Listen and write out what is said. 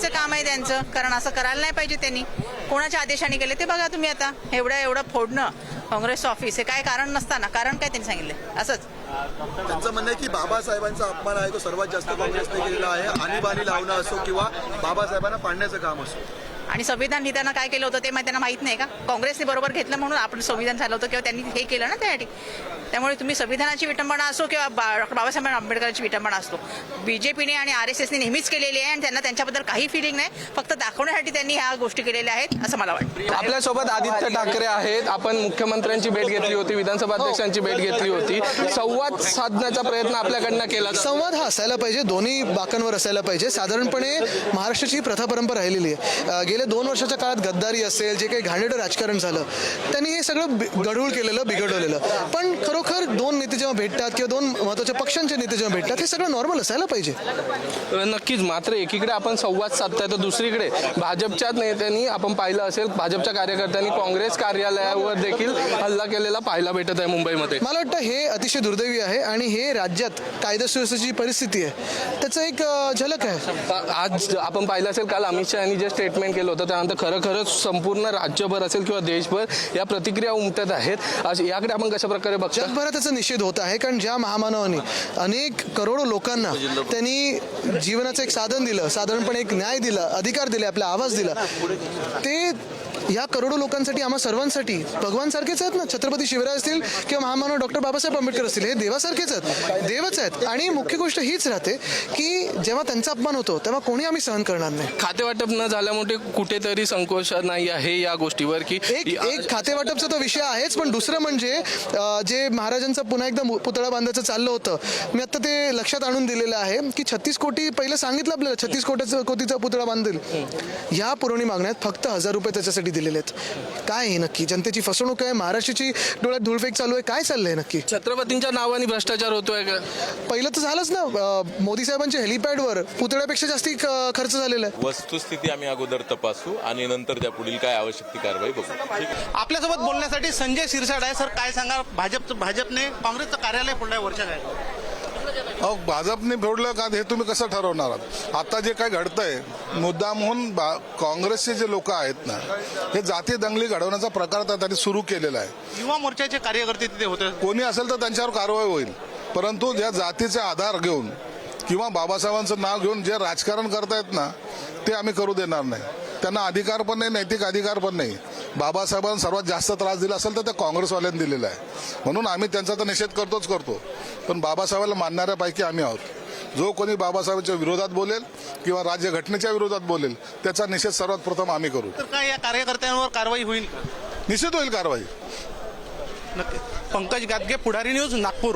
चुकीचं काम आहे त्यांचं, कारण असं करायला नाही पाहिजे त्यांनी. कोणाच्या आदेशाने केले ते बघा तुम्ही आता. एवढं फोडणं काँग्रेसचं ऑफिस हे काय कारण नसताना कारण काय त्यांनी सांगितलं असंच. त्यांचं म्हणणं आहे की बाबासाहेबांचा अपमान आहे तो सर्वात जास्त काँग्रेसने केलेला आहे. आणीबाणी लावणं असो किंवा बाबासाहेबांना पाडण्याचं काम असो. आणि संविधान लिहिताना काय केलं होतं ते त्यांना माहीत नाही का? काँग्रेसने बरोबर घेतलं म्हणून आपण संविधान झालं होतं किंवा त्यांनी हे केलं ना त्यासाठी. त्यामुळे तुम्ही संविधानाची विटंबना असो किंवा बाबासाहेब आंबेडकरांची विटंबना असतो, बीजेपीने आणि RSSने नेहमीच केलेली आहे आणि त्यांना त्यांच्याबद्दल काही फिलिंग नाही. फक्त दाखवण्यासाठी त्यांनी ह्या गोष्टी केलेल्या आहेत असं मला वाटतं. आपल्यासोबत आदित्य ठाकरे आहेत. आपण मुख्यमंत्र्यांची भेट घेतली होती, विधानसभा अध्यक्षांची भेट घेतली होती. संवाद साधण्याचा प्रयत्न आपल्याकडनं केला. संवाद हा असायला पाहिजे, दोन्ही बाकांवर असायला पाहिजे. साधारणपणे महाराष्ट्राची प्रथा परंपरा राहिलेली आहे. गेल्या 2 वर्षाच्या काळात गद्दारी असेल, जे काही घाणेरडं राजकारण झालं, त्यांनी हे सगळं गढूळ केलेलं, बिघडवलेलं. पण खरोखर 2 नेते जेव्हा भेटतात किंवा 2 महत्त्वाच्या पक्षांचे नेते जेव्हा भेटतात, हे सगळं नॉर्मल असायला पाहिजे. नक्कीच. मात्र एकीकडे आपण संवाद साधताय तर दुसरीकडे भाजपच्याच नेत्यांनी आपण पाहिलं असेल, भाजपच्या कार्यकर्त्यांनी काँग्रेस कार्यालयावर देखील हल्ला केलेला पाहायला भेटत आहे मुंबईमध्ये. मला वाटतं हे अतिशय दुर्दैवी आहे आणि हे राज्यात कायदा सुव्यवस्थेची परिस्थिती आहे त्याचं एक झलक आहे. आज आपण पाहिलं असेल, काल अमित शहा यांनी जे स्टेटमेंट केलं होतं त्यानंतर खरंच संपूर्ण राज्यभर असेल किंवा देशभर या प्रतिक्रिया उमटत आहेत. याकडे आपण कशा प्रकारे बघतो? जगभरात त्याचा निषेध होत आहे, कारण ज्या महामानवांनी अनेक करोडो लोकांना त्यांनी जीवनाचं एक साधन दिलं, साधारणपणे एक न्याय दिला, अधिकार दिले, आपला आवाज दिला, ते या करोडो लोकांसाठी, आम्हा सर्वांसाठी भगवान सारखेच आहेत ना. छत्रपती शिवराय असतील किंवा महामानव डॉक्टर बाबासाहेब आंबेडकर असतील, हे देवासारखेच आहेत, देवच आहेत. आणि मुख्य गोष्ट हीच राहते की जेव्हा त्यांचा अपमान होतो तेव्हा कोणी आम्ही सहन करणार नाही. खाते वाटप न झाल्यामुळे कुठेतरी संकोच नाही आहे या गोष्टीवर की एक खाते वाटपचा तो विषय आहेच, पण दुसरं म्हणजे जे महाराजांचा पुन्हा एकदा पुतळा बांधायचं चाललं होतं, मी आता ते लक्षात आणून दिलेलं आहे की 36 कोटी पहिलं सांगितलं आपल्याला, 36 कोटीचा पुतळा बांधेल. या पुरवणी मागण्यात फक्त 1000 रुपये त्याच्यासाठी दिलेले आहेत. काय हे नक्की जनतेची फसवणूक आहे? महाराष्ट्राची डोळ्यात धूळफेक चालू आहे? काय चाललंय नक्की? छत्रपतींच्या नावाने भ्रष्टाचार होतोय का? पहिलं तर झालंच ना, मोदी साहेबांच्या हेलिपॅडवर पुतळ्यापेक्षा जास्ती खर्च झालेला आहे. वस्तुस्थिती आम्ही अगोदर तपासू आणि नंतर त्या पुढील काय आवश्यक ती कारवाई बघू. आपल्यासोबत बोलण्यासाठी संजय शिरसाट आहे. सर, काय सांगा, भाजपने काँग्रेसचं कार्यालय फोडलंय वर्षात आहे. भाजपने फोडलं का हे तुम्ही कसं ठरवणार? आता जे काय घडतंय, मुद्दामहून काँग्रेसचे जे लोक आहेत ना, हे जाती दंगली घडवण्याचा प्रकार त्यांनी सुरू केलेला आहे. युवा मोर्चाचे कार्यकर्ते तिथे होते. कोणी असेल तर त्यांच्यावर कारवाई होईल, परंतु ज्या जातीचे आधार घेऊन किंवा बाबासाहेबांचं नाव घेऊन जे राजकारण करतायत ना, ते आम्ही करू देणार नाही. त्यांना अधिकार पण नाही, नैतिक अधिकार पण नाही. बाबासाहेबांना सर्वात जास्त त्रास दिला असेल तर त्या काँग्रेसवाल्यांनी दिलेला आहे, म्हणून आम्ही त्यांचा तर निषेध करतो. पण बाबासाहेबांना मानणाऱ्यापैकी आम्ही आहोत. जो कोणी बाबासाहेबांच्या विरोधात बोलेल किंवा राज्यघटनेच्या विरोधात बोलेल त्याचा निषेध सर्वात प्रथम आम्ही करू. तर काय या कार्यकर्त्यांवर कारवाई होईल? निश्चित होईल कारवाई. नक्की. पंकज गादगे, पुढारी न्यूज, नागपूर.